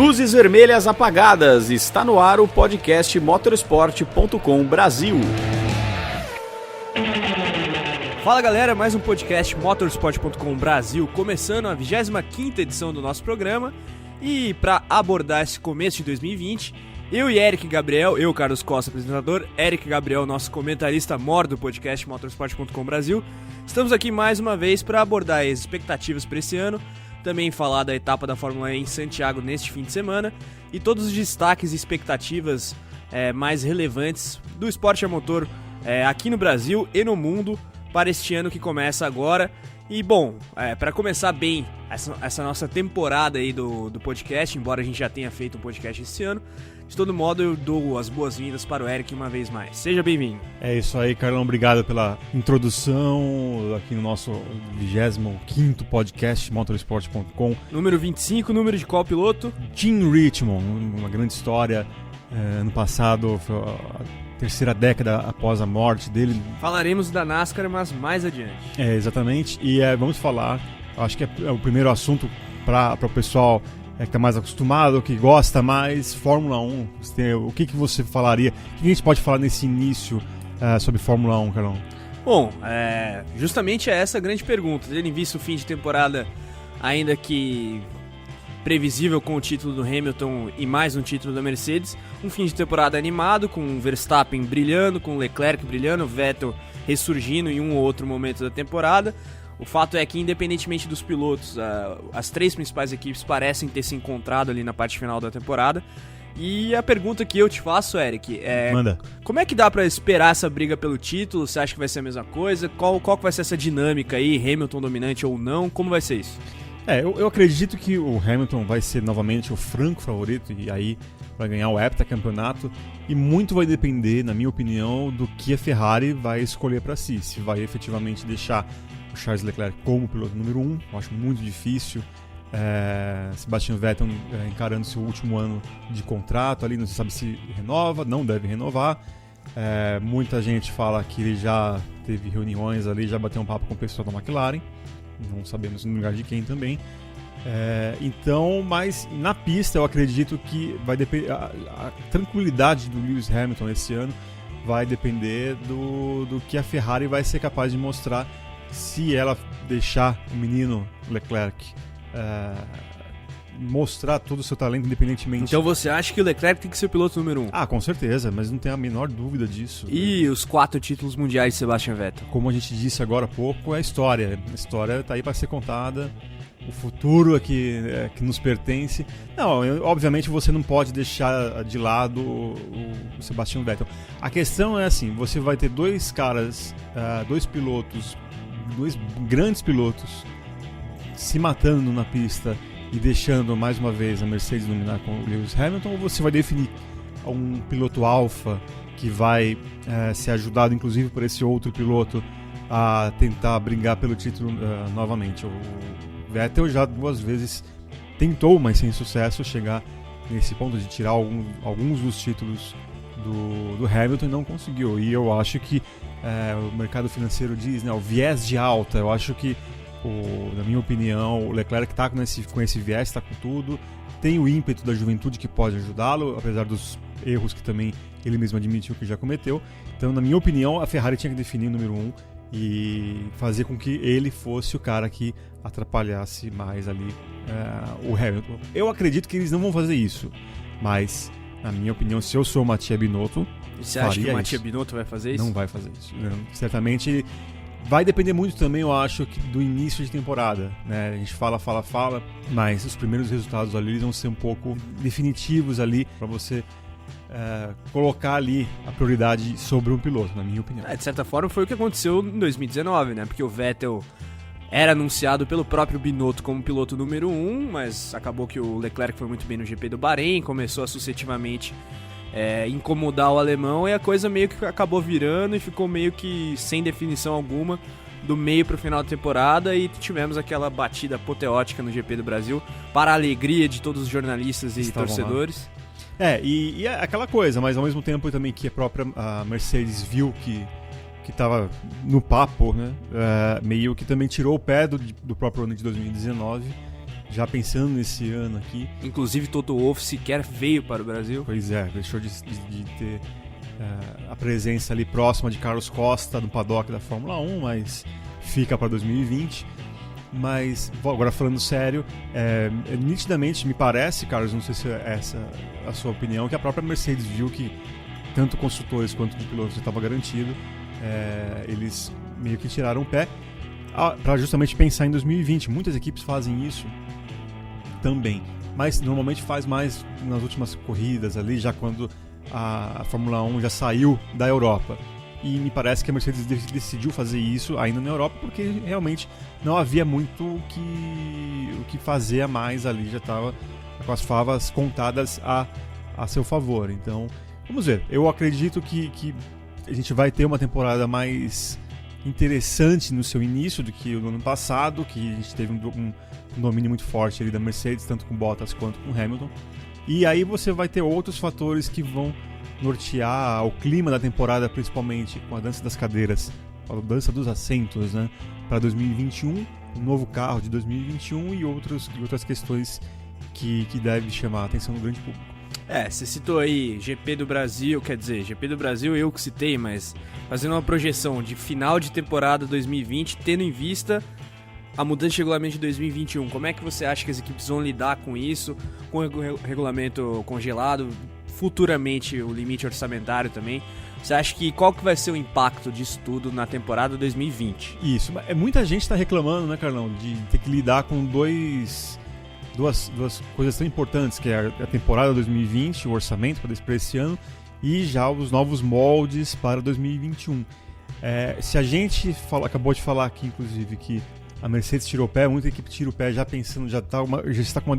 Luzes vermelhas apagadas, está no ar o podcast Motorsport.com Brasil. Fala galera, mais um podcast Motorsport.com Brasil, começando a 25ª edição do nosso programa. E para abordar esse começo de 2020, eu e Eric Gabriel, eu Carlos Costa, apresentador, Eric Gabriel, nosso comentarista mor do podcast Motorsport.com Brasil, estamos aqui mais uma vez para abordar as expectativas para esse ano, também falar da etapa da Fórmula E em Santiago neste fim de semana e todos os destaques e expectativas mais relevantes do esporte a motor aqui no Brasil e no mundo para este ano que começa agora. E bom, para começar bem essa nossa temporada aí do podcast, embora a gente já tenha feito um podcast esse ano, de todo modo eu dou as boas-vindas para o Eric uma vez mais. Seja bem-vindo. É isso aí, Carlão, obrigado pela introdução aqui no nosso 25º podcast Motorsport.com. Número 25, número de qual piloto? Jim Richmond, uma grande história. Ano passado foi a terceira década após a morte dele. Falaremos da NASCAR, mas mais adiante. Exatamente, e vamos falar, acho que é o primeiro assunto para o pessoal que está mais acostumado, que gosta mais, Fórmula 1. O que você falaria, o que a gente pode falar nesse início sobre Fórmula 1, Carlão? Bom, justamente essa a grande pergunta, tendo em vista o fim de temporada, ainda que previsível com o título do Hamilton e mais um título da Mercedes, um fim de temporada animado, com o Verstappen brilhando, com o Leclerc brilhando, o Vettel ressurgindo em um ou outro momento da temporada. O fato é que, independentemente dos pilotos, as três principais equipes parecem ter se encontrado ali na parte final da temporada. E a pergunta que eu te faço, Eric, Manda. Como é que dá pra esperar essa briga pelo título? Você acha que vai ser a mesma coisa? Qual que vai ser essa dinâmica aí, Hamilton dominante ou não? Como vai ser isso? Eu acredito que o Hamilton vai ser novamente o franco favorito e aí vai ganhar o heptacampeonato, e muito vai depender, na minha opinião, do que a Ferrari vai escolher para si. Se vai efetivamente deixar o Charles Leclerc como piloto número 1, eu acho muito difícil. Sebastian Vettel encarando seu último ano de contrato ali, não se sabe se renova, não deve renovar. Muita gente fala que ele já teve reuniões ali, já bateu um papo com o pessoal da McLaren, não sabemos no lugar de quem também. Então, mas na pista eu acredito que vai depender, a tranquilidade do Lewis Hamilton esse ano vai depender do que a Ferrari vai ser capaz de mostrar, se ela deixar o menino Leclerc mostrar todo o seu talento independentemente. Então você acha que o Leclerc tem que ser o piloto número 1? Com certeza, mas não tem a menor dúvida disso. E os 4 títulos mundiais de Sebastian Vettel? Como a gente disse agora há pouco, é a história. A história está aí para ser contada. O futuro é que nos pertence. Não, obviamente você não pode deixar de lado o Sebastian Vettel. A questão é assim, você vai ter dois caras, dois pilotos, dois grandes pilotos se matando na pista e deixando mais uma vez a Mercedes dominar com o Lewis Hamilton, ou você vai definir um piloto alfa que vai ser ajudado inclusive por esse outro piloto a tentar brigar pelo título novamente. O Vettel já 2 vezes tentou, mas sem sucesso, chegar nesse ponto de tirar alguns dos títulos do Hamilton e não conseguiu. E eu acho que o mercado financeiro diz, o viés de alta, eu acho que na minha opinião, o Leclerc está com esse viés, está com tudo, tem o ímpeto da juventude que pode ajudá-lo, apesar dos erros que também ele mesmo admitiu que já cometeu. Então, na minha opinião, a Ferrari tinha que definir o número 1 e fazer com que ele fosse o cara que atrapalhasse mais ali o Hamilton. Eu acredito que eles não vão fazer isso, mas, na minha opinião, se eu sou o Mattia Binotto, você acha que o Mattia Binotto vai fazer isso? Não vai fazer isso. Certamente vai depender muito também, eu acho, do início de temporada, né? A gente fala, mas os primeiros resultados ali vão ser um pouco definitivos ali para você colocar ali a prioridade sobre um piloto, na minha opinião. De certa forma foi o que aconteceu em 2019, né? Porque o Vettel era anunciado pelo próprio Binotto como piloto número 1, mas acabou que o Leclerc foi muito bem no GP do Bahrein, começou a sucessivamente incomodar o alemão, e a coisa meio que acabou virando e ficou meio que sem definição alguma do meio para o final da temporada, e tivemos aquela batida apoteótica no GP do Brasil, para a alegria de todos os jornalistas e torcedores. E é aquela coisa, mas ao mesmo tempo também que a Mercedes viu que estava no papo, né? Meio que também tirou o pé do próprio ano de 2019 já pensando nesse ano aqui. Inclusive Toto Wolff sequer veio para o Brasil. Pois é, deixou de ter a presença ali próxima de Carlos Costa no paddock da Fórmula 1, mas fica para 2020. Mas, agora falando sério, nitidamente me parece, Carlos, não sei se é essa a sua opinião, que a própria Mercedes viu que tanto construtores quanto de pilotos já estava garantido, eles meio que tiraram o pé para justamente pensar em 2020. Muitas equipes fazem isso também, mas normalmente faz mais nas últimas corridas ali, já quando a Fórmula 1 já saiu da Europa. E me parece que a Mercedes decidiu fazer isso ainda na Europa, porque realmente não havia muito o que fazer a mais ali, já estava com as favas contadas a seu favor. Então, vamos ver. Eu acredito que a gente vai ter uma temporada mais interessante no seu início do que no ano passado, que a gente teve um domínio muito forte ali da Mercedes, tanto com Bottas quanto com Hamilton. E aí você vai ter outros fatores que vão nortear o clima da temporada, principalmente com a dança das cadeiras, a dança dos assentos, né, para 2021, o novo carro de 2021 e outras questões que devem chamar a atenção do grande público. Você citou aí GP do Brasil, quer dizer, GP do Brasil eu que citei, mas fazendo uma projeção de final de temporada 2020, tendo em vista a mudança de regulamento de 2021, como é que você acha que as equipes vão lidar com isso, com o regulamento congelado, futuramente o limite orçamentário também? Você acha que qual que vai ser o impacto disso tudo na temporada 2020? Isso, muita gente está reclamando, né, Carlão, de ter que lidar com duas coisas tão importantes, que é a temporada 2020, o orçamento para esse ano, e já os novos moldes para 2021. Se a gente acabou de falar aqui, inclusive, que a Mercedes tirou o pé, muita equipe tira o pé já pensando, já está com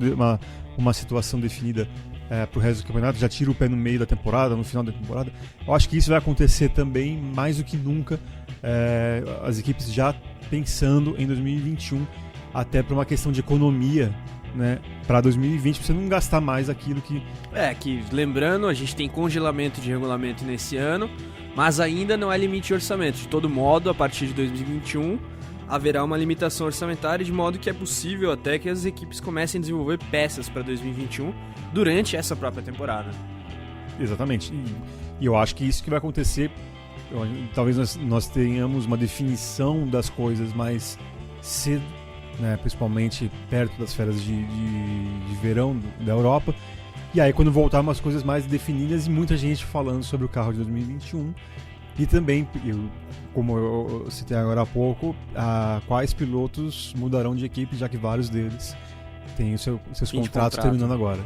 uma situação definida para o resto do campeonato, já tira o pé no meio da temporada, no final da temporada. Eu acho que isso vai acontecer também, mais do que nunca, as equipes já pensando em 2021, até para uma questão de economia, né, para 2020, para você não gastar mais aquilo que... que lembrando, a gente tem congelamento de regulamento nesse ano, mas ainda não é limite de orçamento. De todo modo, a partir de 2021, haverá uma limitação orçamentária, de modo que é possível até que as equipes comecem a desenvolver peças para 2021 durante essa própria temporada. Exatamente. E eu acho que isso que vai acontecer, talvez nós tenhamos uma definição das coisas mais cedo, né, principalmente perto das férias de verão da Europa. E aí quando voltar umas coisas mais definidas e muita gente falando sobre o carro de 2021. E também, como eu citei agora há pouco, quais pilotos mudarão de equipe, já que vários deles têm seus contratos terminando agora.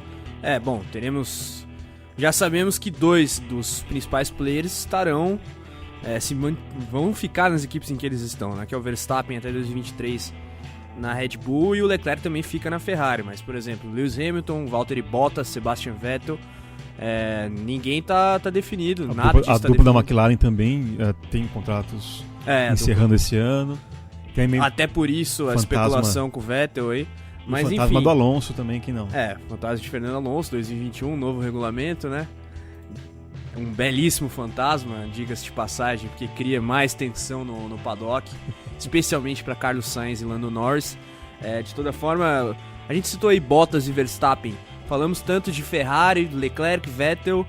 Já sabemos que 2 dos principais players estarão, vão ficar nas equipes em que eles estão, né? Que é o Verstappen até 2023 na Red Bull e o Leclerc também fica na Ferrari. Mas, por exemplo, Lewis Hamilton, Valtteri Bottas, Sebastian Vettel, ninguém tá definido, nada disso tá definido. A dupla da McLaren também tem contratos encerrando esse ano. Até por isso a especulação com o Vettel aí. Mas, o fantasma do Alonso também, que não. Fantasma de Fernando Alonso, 2021, novo regulamento, né? Um belíssimo fantasma, diga-se de passagem, porque cria mais tensão no paddock, especialmente para Carlos Sainz e Lando Norris. De toda forma, a gente citou aí Bottas e Verstappen. Falamos tanto de Ferrari, Leclerc, Vettel,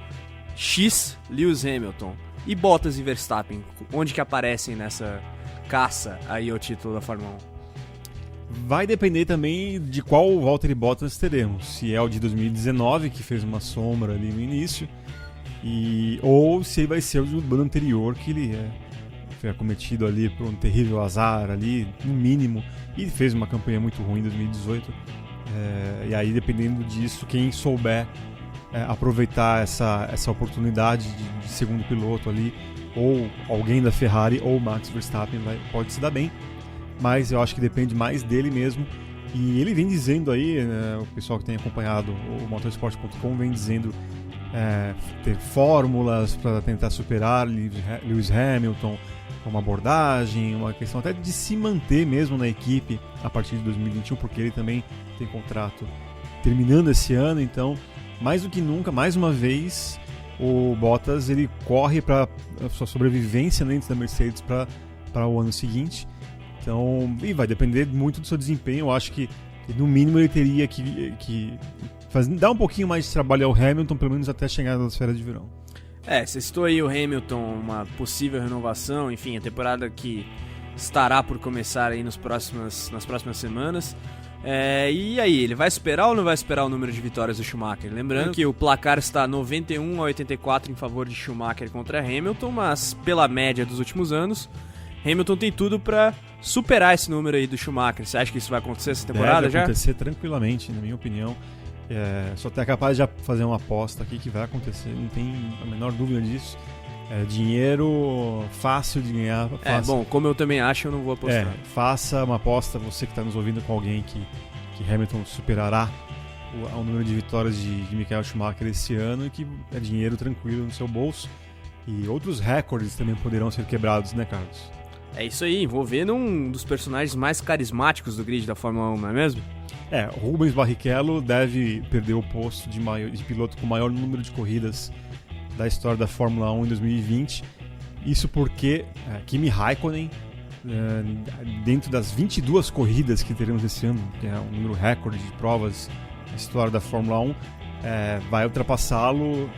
Lewis Hamilton. E Bottas e Verstappen, onde que aparecem nessa caça aí ao título da Fórmula 1? Vai depender também de qual Valtteri Bottas teremos. Se é o de 2019, que fez uma sombra ali no início, ou se vai ser o do ano anterior, que ele foi acometido ali por um terrível azar ali, no mínimo, e fez uma campanha muito ruim em 2018. E aí, dependendo disso, quem souber aproveitar essa oportunidade de segundo piloto ali, ou alguém da Ferrari ou Max Verstappen pode se dar bem, mas eu acho que depende mais dele mesmo. E ele vem dizendo aí, né, o pessoal que tem acompanhado o motorsport.com vem dizendo ter fórmulas para tentar superar Lewis Hamilton, uma abordagem, uma questão até de se manter mesmo na equipe a partir de 2021, porque ele também tem contrato terminando esse ano. Então, mais do que nunca, mais uma vez, o Bottas ele corre para a sua sobrevivência dentro da Mercedes para o ano seguinte. Então, e vai depender muito do seu desempenho. Eu acho que E, no mínimo ele teria que dar um pouquinho mais de trabalho ao Hamilton, pelo menos até chegar nas férias de verão. Você citou aí o Hamilton, uma possível renovação, enfim, a temporada que estará por começar aí nas próximas semanas. E aí, ele vai superar ou não vai superar o número de vitórias do Schumacher? Lembrando que o placar está 91-84 em favor de Schumacher contra Hamilton, mas pela média dos últimos anos, Hamilton tem tudo para superar esse número aí do Schumacher. Você acha que isso vai acontecer essa temporada já? Vai acontecer tranquilamente, na minha opinião. Só até capaz de já fazer uma aposta aqui que vai acontecer, não tem a menor dúvida disso. Dinheiro fácil de ganhar. Bom, como eu também acho, eu não vou apostar. Faça uma aposta, você que está nos ouvindo, com alguém que Hamilton superará o número de vitórias de Michael Schumacher esse ano, e que é dinheiro tranquilo no seu bolso. E outros recordes também poderão ser quebrados, né, Carlos? É isso aí, envolvendo um dos personagens mais carismáticos do grid da Fórmula 1, não é mesmo? Rubens Barrichello deve perder o posto de piloto com o maior número de corridas da história da Fórmula 1 em 2020. Isso porque Kimi Raikkonen, dentro das 22 corridas que teremos esse ano, que é um número recorde de provas na história da Fórmula 1, vai ultrapassá-lo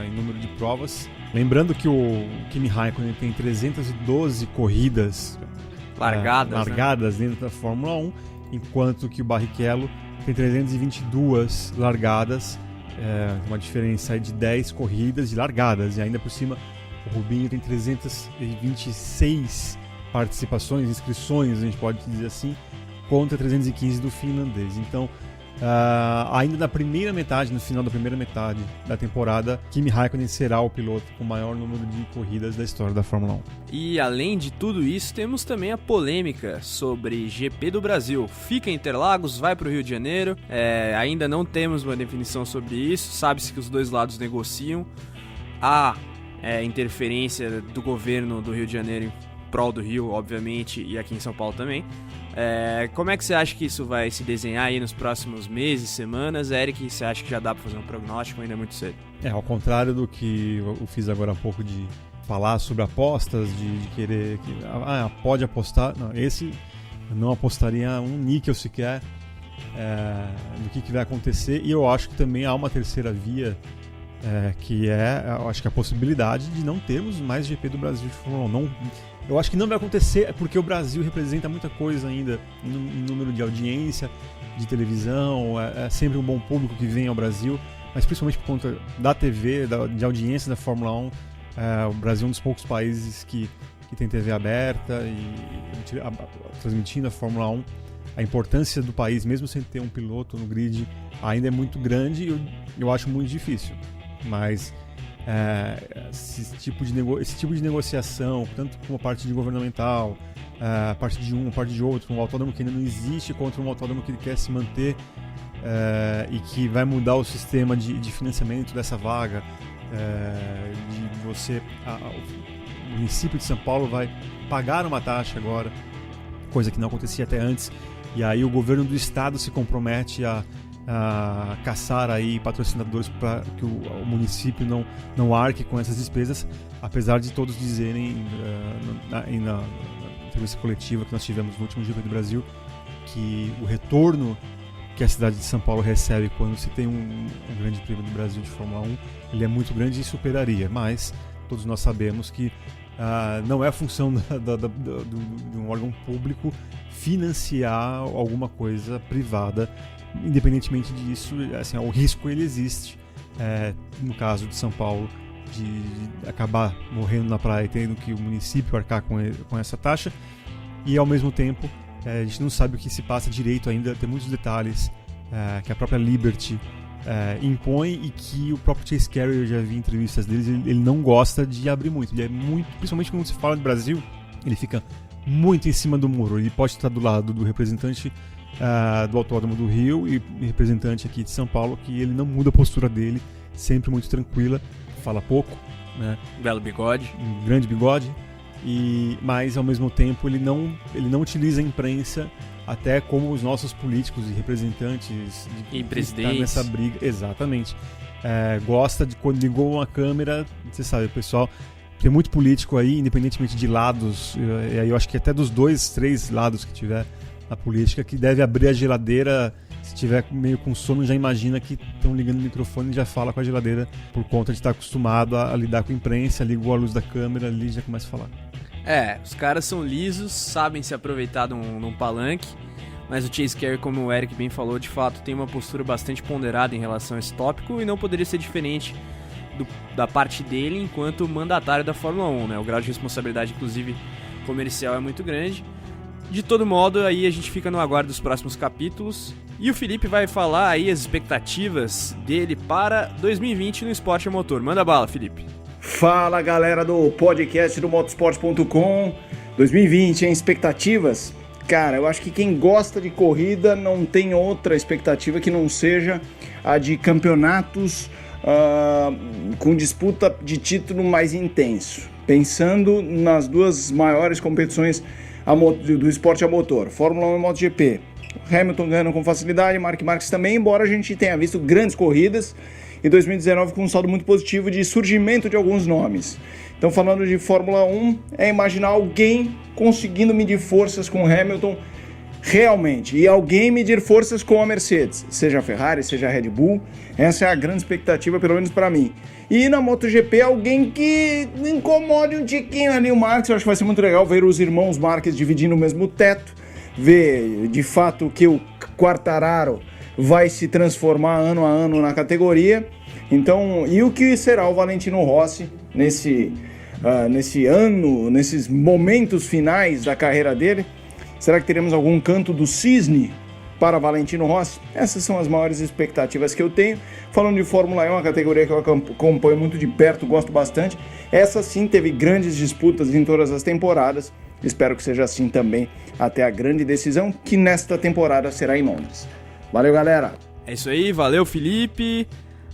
em número de provas. Lembrando que o Kimi Raikkonen tem 312 corridas largadas dentro da Fórmula 1, enquanto que o Barrichello tem 322 largadas, uma diferença de 10 corridas de largadas, e ainda por cima o Rubinho tem 326 participações, inscrições, a gente pode dizer assim, contra 315 do finlandês. Então, ainda no final da primeira metade da temporada, Kimi Raikkonen será o piloto com o maior número de corridas da história da Fórmula 1. E além de tudo isso, temos também a polêmica sobre GP do Brasil. Fica em Interlagos, vai para o Rio de Janeiro. Ainda não temos uma definição sobre isso, sabe-se que os dois lados negociam. Há interferência do governo do Rio de Janeiro em prol do Rio, obviamente, e aqui em São Paulo também. Como é que você acha que isso vai se desenhar aí nos próximos meses, semanas? Eric, você acha que já dá para fazer um prognóstico? Ainda é muito cedo. Ao contrário do que eu fiz agora há pouco de falar sobre apostas, de querer pode apostar. Não, esse eu não apostaria um níquel sequer do que vai acontecer. E eu acho que também há uma terceira via, que eu acho que a possibilidade de não termos mais GP do Brasil de Fórmula 1. Eu acho que não vai acontecer, porque o Brasil representa muita coisa ainda em número de audiência, de televisão, é sempre um bom público que vem ao Brasil, mas principalmente por conta da TV, de audiência da Fórmula 1, o Brasil é um dos poucos países que tem TV aberta e transmitindo a Fórmula 1. A importância do país, mesmo sem ter um piloto no grid, ainda é muito grande e eu acho muito difícil. Mas esse tipo de negociação, tanto com a parte governamental, a parte de um, a parte de outro, um autódromo que ainda não existe contra um autódromo que quer se manter e que vai mudar o sistema de financiamento dessa vaga, o município de São Paulo vai pagar uma taxa agora, coisa que não acontecia até antes, e aí o governo do estado se compromete a caçar aí patrocinadores para que o município não arque com essas despesas, apesar de todos dizerem na entrevista coletiva que nós tivemos no último GP do Brasil que o retorno que a cidade de São Paulo recebe quando se tem um grande prêmio do Brasil de Fórmula 1, ele é muito grande e superaria, mas todos nós sabemos que não é a função de um órgão público financiar alguma coisa privada. Independentemente disso, assim, o risco ele existe, no caso de São Paulo, de acabar morrendo na praia e tendo que o município arcar com essa taxa, e ao mesmo tempo a gente não sabe o que se passa direito ainda, tem muitos detalhes que a própria Liberty impõe e que o próprio Chase Carey, eu já vi entrevistas deles, ele não gosta de abrir muito, ele é muito, principalmente quando se fala de Brasil, ele fica muito em cima do muro, ele pode estar do lado do representante do Autódromo do Rio e representante aqui de São Paulo, que ele não muda a postura dele, sempre muito tranquila, fala pouco, né? Belo bigode. Um grande bigode, mas ao mesmo tempo ele não utiliza a imprensa até como os nossos políticos e representantes e presidentes nessa briga. Exatamente. Gosta de quando ligou uma câmera, você sabe, o pessoal tem muito político aí, independentemente de lados, e aí eu acho que até dos 2, 3 lados que tiver, na política, que deve abrir a geladeira. Se tiver meio com sono, já imagina que estão ligando o microfone e já fala com a geladeira por conta de estar acostumado a lidar com a imprensa, ligou a luz da câmera ali e já começa a falar. Os caras são lisos, sabem se aproveitar num palanque, mas o Chase Carey, como o Eric bem falou, de fato tem uma postura bastante ponderada em relação a esse tópico e não poderia ser diferente da parte dele enquanto mandatário da Fórmula 1, né? O grau de responsabilidade, inclusive comercial, é muito grande. De todo modo, aí a gente fica no aguardo dos próximos capítulos. E o Felipe vai falar aí as expectativas dele para 2020 no esporte a motor. Manda bala, Felipe. Fala, galera do podcast do motorsport.com. 2020, hein? Expectativas? Cara, eu acho que quem gosta de corrida não tem outra expectativa que não seja a de campeonatos com disputa de título mais intenso. Pensando nas duas maiores competições do esporte a motor, Fórmula 1 e MotoGP. Hamilton ganhando com facilidade, Mark Marques também, embora a gente tenha visto grandes corridas e 2019 com um saldo muito positivo de surgimento de alguns nomes. Então, falando de Fórmula 1, é imaginar alguém conseguindo medir forças com Hamilton realmente, e alguém medir forças com a Mercedes, seja a Ferrari, seja a Red Bull. Essa é a grande expectativa, pelo menos para mim. E na MotoGP, alguém que incomode um tiquinho ali o Marques. Eu acho que vai ser muito legal ver os irmãos Marques dividindo o mesmo teto, ver de fato que o Quartararo vai se transformar ano a ano na categoria. Então, e o que será o Valentino Rossi nesse ano, nesses momentos finais da carreira dele? Será que teremos algum canto do cisne para Valentino Rossi? Essas são as maiores expectativas que eu tenho. Falando de Fórmula 1, uma categoria que eu acompanho muito de perto, gosto bastante. Essa sim teve grandes disputas em todas as temporadas. Espero que seja assim também até a grande decisão, que nesta temporada será em Londres. Valeu, galera! É isso aí, valeu, Felipe.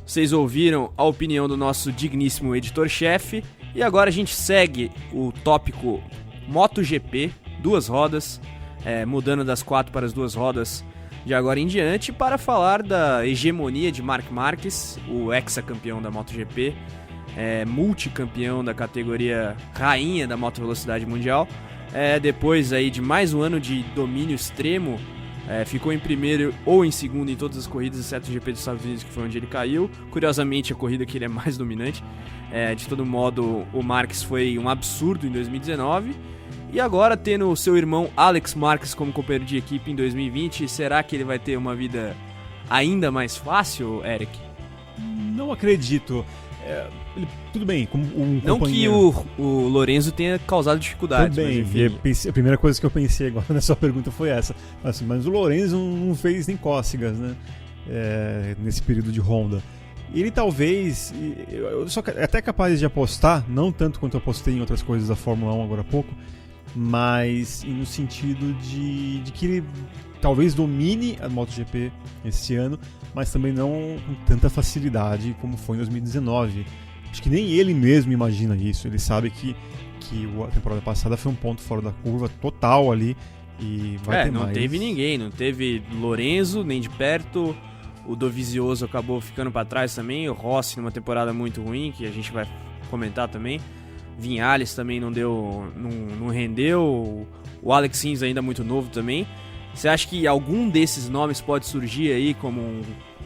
Vocês ouviram a opinião do nosso digníssimo editor-chefe. E agora a gente segue o tópico MotoGP, duas rodas, mudando das 4 para as 2 rodas de agora em diante, para falar da hegemonia de Marc Marques, o ex-campeão da MotoGP, multicampeão da categoria rainha da motovelocidade mundial. Depois aí de mais um ano de domínio extremo, ficou em primeiro ou em segundo em todas as corridas, exceto o GP dos Estados Unidos, que foi onde ele caiu. Curiosamente, a corrida que ele é mais dominante. De todo modo, o Marques foi um absurdo em 2019. E agora, tendo o seu irmão Alex Marques como companheiro de equipe em 2020, será que ele vai ter uma vida ainda mais fácil, Eric? Não acredito. Tudo bem, como um não companheiro... que o Lorenzo tenha causado dificuldades. Também, mas a primeira coisa que eu pensei agora na sua pergunta foi essa. Assim, mas o Lorenzo não fez nem cócegas, né? Nesse período de Honda. Ele talvez, eu sou até capaz de apostar, não tanto quanto eu apostei em outras coisas da Fórmula 1 agora há pouco, mas no sentido de que ele talvez domine a MotoGP esse ano, mas também não com tanta facilidade como foi em 2019. Acho que nem ele mesmo imagina isso. Ele sabe que a temporada passada foi um ponto fora da curva total ali e vai ter não mais. Teve ninguém, não teve Lorenzo nem de perto. O Dovizioso acabou ficando para trás também. O Rossi numa temporada muito ruim, que a gente vai comentar também. Viñales também não rendeu. O Alex Rins ainda muito novo também. Você acha que algum desses nomes pode surgir aí como um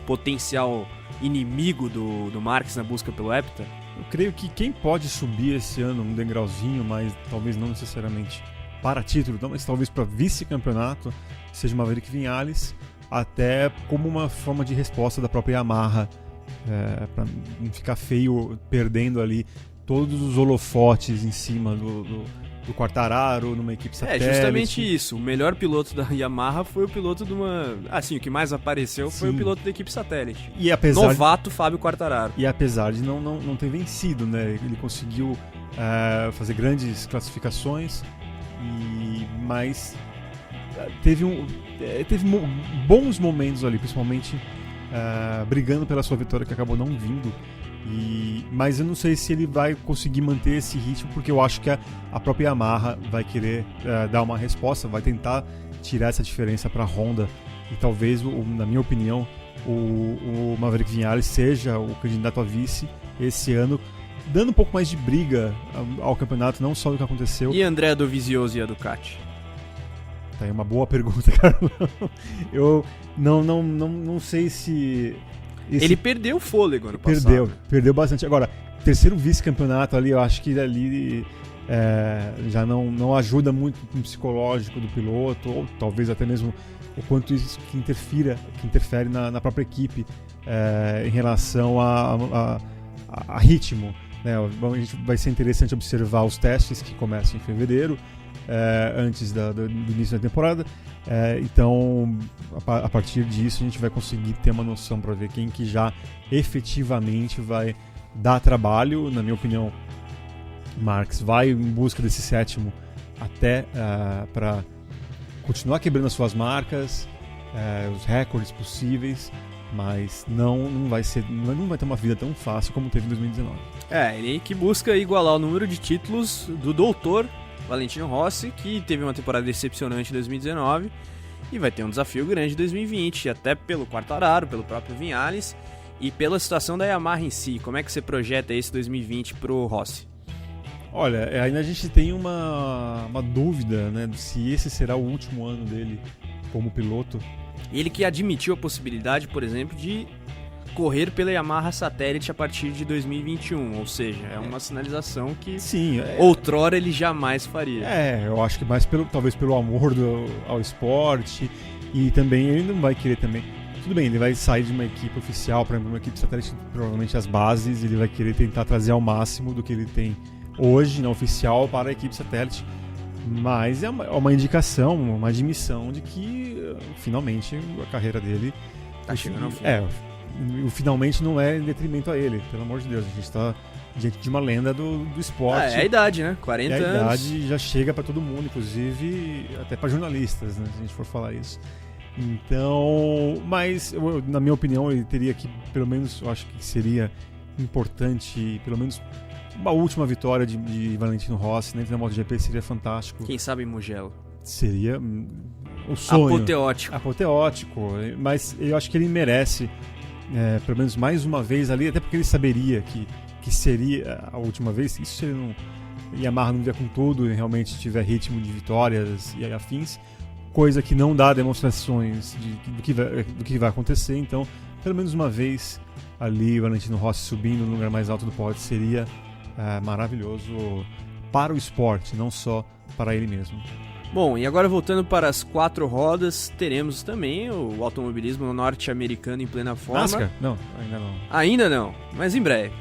potencial inimigo do Marques na busca pelo hepta? Eu creio que quem pode subir esse ano um degrauzinho, mas talvez não necessariamente para título, mas talvez para vice-campeonato, seja o Maverick Viñales, até como uma forma de resposta da própria Yamaha, para não ficar feio perdendo ali todos os holofotes em cima do Quartararo numa equipe satélite. Justamente isso. O melhor piloto da Yamaha foi o piloto de uma... Assim, o que mais apareceu foi o piloto da equipe satélite. E apesar novato Fábio Quartararo. E apesar de não ter vencido, né? Ele conseguiu fazer grandes classificações, mas teve bons momentos ali, principalmente brigando pela sua vitória, que acabou não vindo. Mas eu não sei se ele vai conseguir manter esse ritmo, porque eu acho que a própria Yamaha vai querer dar uma resposta, vai tentar tirar essa diferença para a Honda, e talvez, na minha opinião, o Maverick Viñales seja o candidato a vice esse ano, dando um pouco mais de briga ao campeonato, não só do que aconteceu. E André Dovizioso e a Ducati? Tá aí uma boa pergunta, Carlão. Eu não sei se... Ele perdeu o fôlego ano passado. Perdeu bastante. Agora, terceiro vice-campeonato ali, eu acho que ali já não ajuda muito no psicológico do piloto, ou talvez até mesmo o quanto isso que interfere na própria equipe em relação a ritmo. Né? Vai ser interessante observar os testes que começam em fevereiro, antes do início da temporada. Então, a partir disso, a gente vai conseguir ter uma noção para ver quem que já efetivamente vai dar trabalho. Na minha opinião, Marques vai em busca desse sétimo até para continuar quebrando as suas marcas, os recordes possíveis, mas não vai ter uma vida tão fácil como teve em 2019. Ele que busca igualar o número de títulos do doutor Valentino Rossi, que teve uma temporada decepcionante em 2019 e vai ter um desafio grande em 2020, até pelo Quartararo, pelo próprio Viñales e pela situação da Yamaha em si. Como é que você projeta esse 2020 pro Rossi? Olha, ainda a gente tem uma dúvida, né, se esse será o último ano dele como piloto. Ele que admitiu a possibilidade, por exemplo, de correr pela Yamaha Satélite a partir de 2021, ou seja, é uma sinalização que outrora ele jamais faria. Eu acho que mais talvez pelo amor ao esporte, e também ele não vai querer também. Tudo bem, ele vai sair de uma equipe oficial para uma equipe satélite, provavelmente as bases, ele vai querer tentar trazer ao máximo do que ele tem hoje na oficial para a equipe satélite, mas é uma indicação, uma admissão de que finalmente a carreira dele tá chegando ao fim. O finalmente não é em detrimento a ele, pelo amor de Deus, a gente está diante de uma lenda do esporte. É a idade, né? 40 anos. A idade já chega para todo mundo, inclusive até para jornalistas, né, se a gente for falar isso. Então, mas na minha opinião ele teria que, pelo menos, eu acho que seria importante, pelo menos uma última vitória de Valentino Rossi, né, na MotoGP seria fantástico. Quem sabe em Mugello. Seria o sonho. Apoteótico, mas eu acho que ele merece pelo menos mais uma vez ali, até porque ele saberia que seria a última vez. Isso se ele não... Yamaha não vier com tudo e realmente tiver ritmo de vitórias e afins, coisa que não dá demonstrações do que vai acontecer. Então, pelo menos uma vez ali, o Valentino Rossi subindo no lugar mais alto do pódio seria maravilhoso para o esporte, não só para ele mesmo. Bom, e agora voltando para as 4 rodas, teremos também o automobilismo norte-americano em plena forma. NASCAR? Não, ainda não. Ainda não, mas em breve.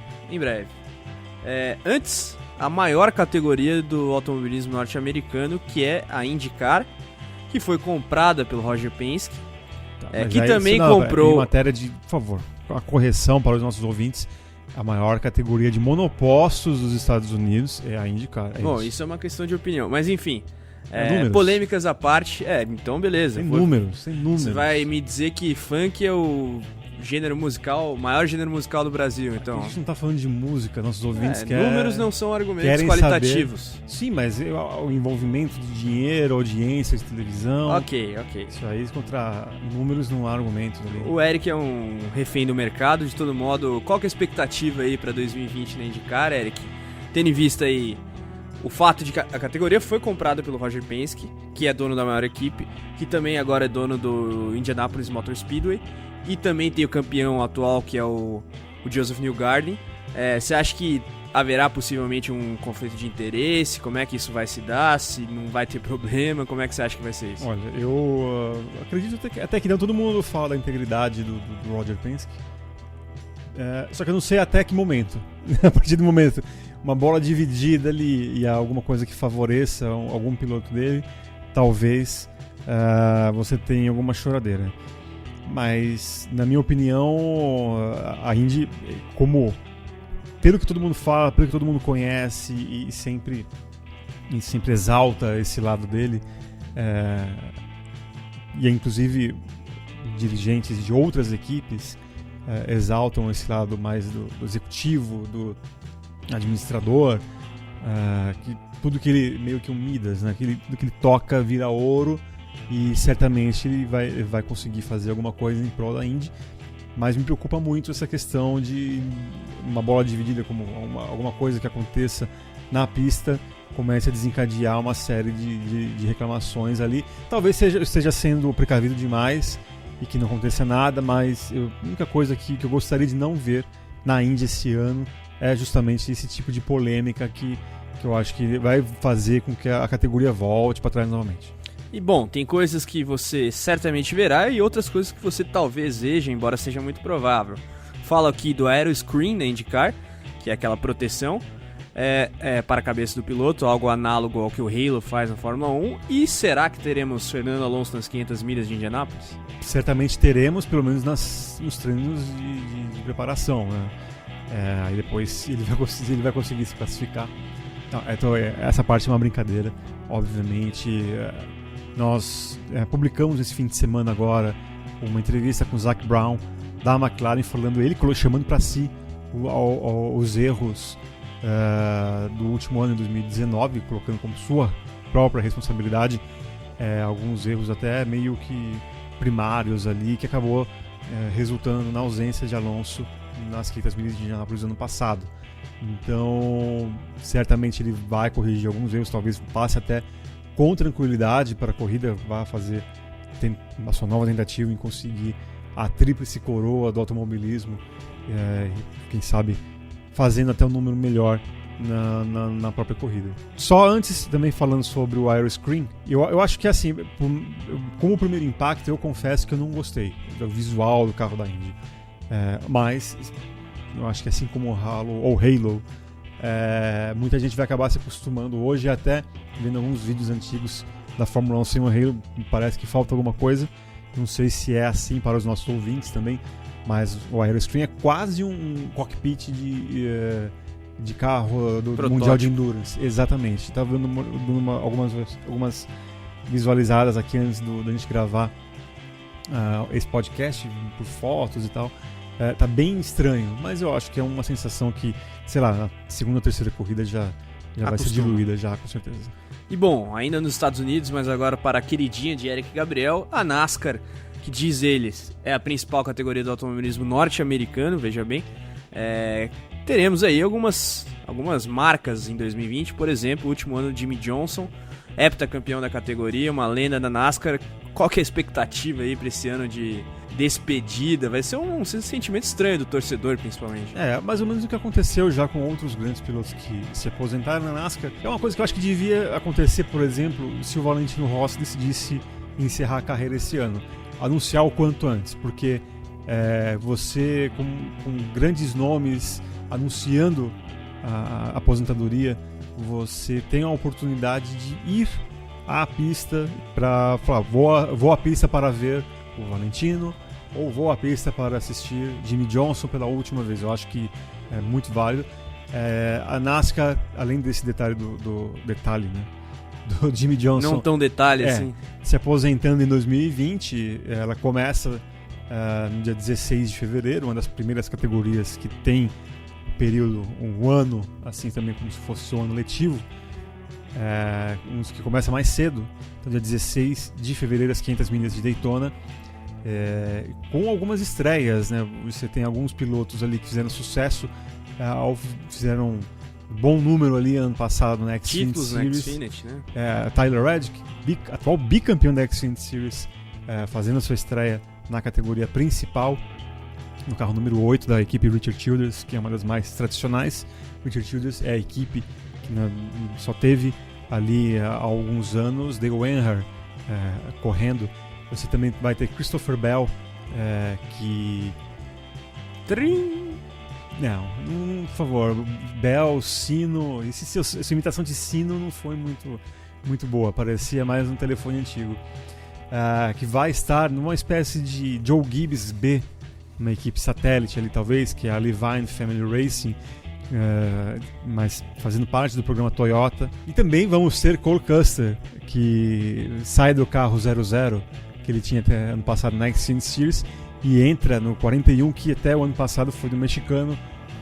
Antes, a maior categoria do automobilismo norte-americano, que é a IndyCar, que foi comprada pelo Roger Penske, que também comprou... Em matéria de, por favor, a correção para os nossos ouvintes, a maior categoria de monopostos dos Estados Unidos é a IndyCar. Bom, isso é uma questão de opinião, mas enfim... polêmicas à parte, então beleza. Sem números. Você vai me dizer que funk é o gênero musical, o maior gênero musical do Brasil, então. A gente não tá falando de música, nossos ouvintes querem. Números não são argumentos qualitativos. Saber. Sim, mas o envolvimento de dinheiro, audiência de televisão. Ok. Isso aí contra números não há argumento ali. O Eric é um refém do mercado, de todo modo. Qual que é a expectativa aí pra 2020 na IndyCar, Eric? Tendo em vista aí o fato de que a categoria foi comprada pelo Roger Penske, que é dono da maior equipe, que também agora é dono do Indianapolis Motor Speedway, e também tem o campeão atual, que é o Joseph Newgarden. Você acha que haverá possivelmente um conflito de interesse? Como é que isso vai se dar? Se não vai ter problema? Como é que você acha que vai ser isso? Olha, eu acredito até que não todo mundo fala da integridade do Roger Penske. Só que eu não sei até que momento. A partir do momento, uma bola dividida ali e alguma coisa que favoreça algum piloto dele, talvez você tenha alguma choradeira. Mas, na minha opinião, a Indy, pelo que todo mundo fala, pelo que todo mundo conhece e sempre exalta esse lado dele, e inclusive dirigentes de outras equipes exaltam esse lado mais do executivo, do administrador, que tudo que ele, meio que um Midas, né? Tudo que ele toca vira ouro, e certamente ele vai conseguir fazer alguma coisa em prol da Indy. mas me preocupa muito essa questão de uma bola dividida, como alguma coisa que aconteça na pista comece a desencadear uma série de reclamações ali. Talvez esteja sendo precavido demais e que não aconteça nada, mas a única coisa que eu gostaria de não ver na Indy esse ano é justamente esse tipo de polêmica que eu acho que vai fazer com que a categoria volte para trás novamente. E bom, tem coisas que você certamente verá e outras coisas que você talvez veja, embora seja muito provável. Falo aqui do Aeroscreen na IndyCar, que é aquela proteção para a cabeça do piloto, algo análogo ao que o Halo faz na Fórmula 1. E será que teremos Fernando Alonso nas 500 milhas de Indianápolis? Certamente teremos, pelo menos nos treinos de preparação, né? Aí depois ele vai conseguir se classificar. Então, essa parte é uma brincadeira, obviamente. Nós publicamos esse fim de semana agora uma entrevista com o Zac Brown da McLaren, chamando para si os erros do último ano, de 2019, colocando como sua própria responsabilidade alguns erros até meio que primários ali, que acabou resultando na ausência de Alonso nas 500 milhas de Indianápolis do ano passado. Então, certamente ele vai corrigir alguns erros, talvez passe até com tranquilidade para a corrida, vai fazer a sua nova tentativa em conseguir a tríplice coroa do automobilismo, quem sabe fazendo até um número melhor na própria corrida. Só antes, também falando sobre o Aeroscreen, eu acho que assim, como primeiro impacto, eu confesso que eu não gostei do visual do carro da Indy. Mas eu acho que assim como o Halo, muita gente vai acabar se acostumando hoje, até vendo alguns vídeos antigos da Fórmula 1 sem o Halo, me parece que falta alguma coisa. Não sei se é assim para os nossos ouvintes também, mas o Aeroscreen é quase um cockpit de carro do Protótipo. Mundial de Endurance. Exatamente. Estava vendo algumas visualizadas aqui antes da gente gravar esse podcast, por fotos e tal. Tá bem estranho, mas eu acho que é uma sensação que, sei lá, na segunda ou terceira corrida já vai ser diluída, já, com certeza. E bom, ainda nos Estados Unidos, mas agora para a queridinha de Eric Gabriel, a NASCAR, que diz eles é a principal categoria do automobilismo norte-americano, veja bem. Teremos aí algumas marcas em 2020, por exemplo, o último ano de Jimmie Johnson, heptacampeão da categoria, uma lenda da NASCAR. Qual que é a expectativa aí para esse ano de despedida? Vai ser um sentimento estranho do torcedor, principalmente. Mais ou menos o que aconteceu já com outros grandes pilotos que se aposentaram na NASCAR. É uma coisa que eu acho que devia acontecer, por exemplo, se o Valentino Rossi decidisse encerrar a carreira esse ano. Anunciar o quanto antes, porque você com grandes nomes anunciando a aposentadoria, você tem a oportunidade de ir à pista para falar, vou à pista para ver o Valentino, ou vou à pista para assistir Jimmie Johnson pela última vez. Eu acho que é muito válido. A NASCAR, além desse detalhe do Jimmie Johnson, não tão detalhe assim, se aposentando em 2020, ela começa no dia 16 de fevereiro, uma das primeiras categorias que tem período, um ano, assim também como se fosse um ano letivo, uns que começa mais cedo, então dia 16 de fevereiro, as 500 milhas de Daytona, com algumas estreias, né? Você tem alguns pilotos ali que fizeram sucesso, fizeram um bom número ali ano passado na Xfinity Series, né? Tyler Reddick, atual bicampeão da Xfinity Series, fazendo a sua estreia na categoria principal, no carro número 8 da equipe Richard Childress, que é uma das mais tradicionais. Richard Childress é a equipe que só teve ali há alguns anos Dale Earnhardt correndo. Você também vai ter Christopher Bell, que... Não, por favor, Bell, sino... Essa imitação de sino não foi muito boa, parecia mais um telefone antigo. Que vai estar numa espécie de Joe Gibbs B, uma equipe satélite ali talvez, que é a Levine Family Racing, mas fazendo parte do programa Toyota. E também vamos ter Cole Custer, que sai do carro 00, que ele tinha até ano passado na Xfinity Series, e entra no 41, que até o ano passado foi do mexicano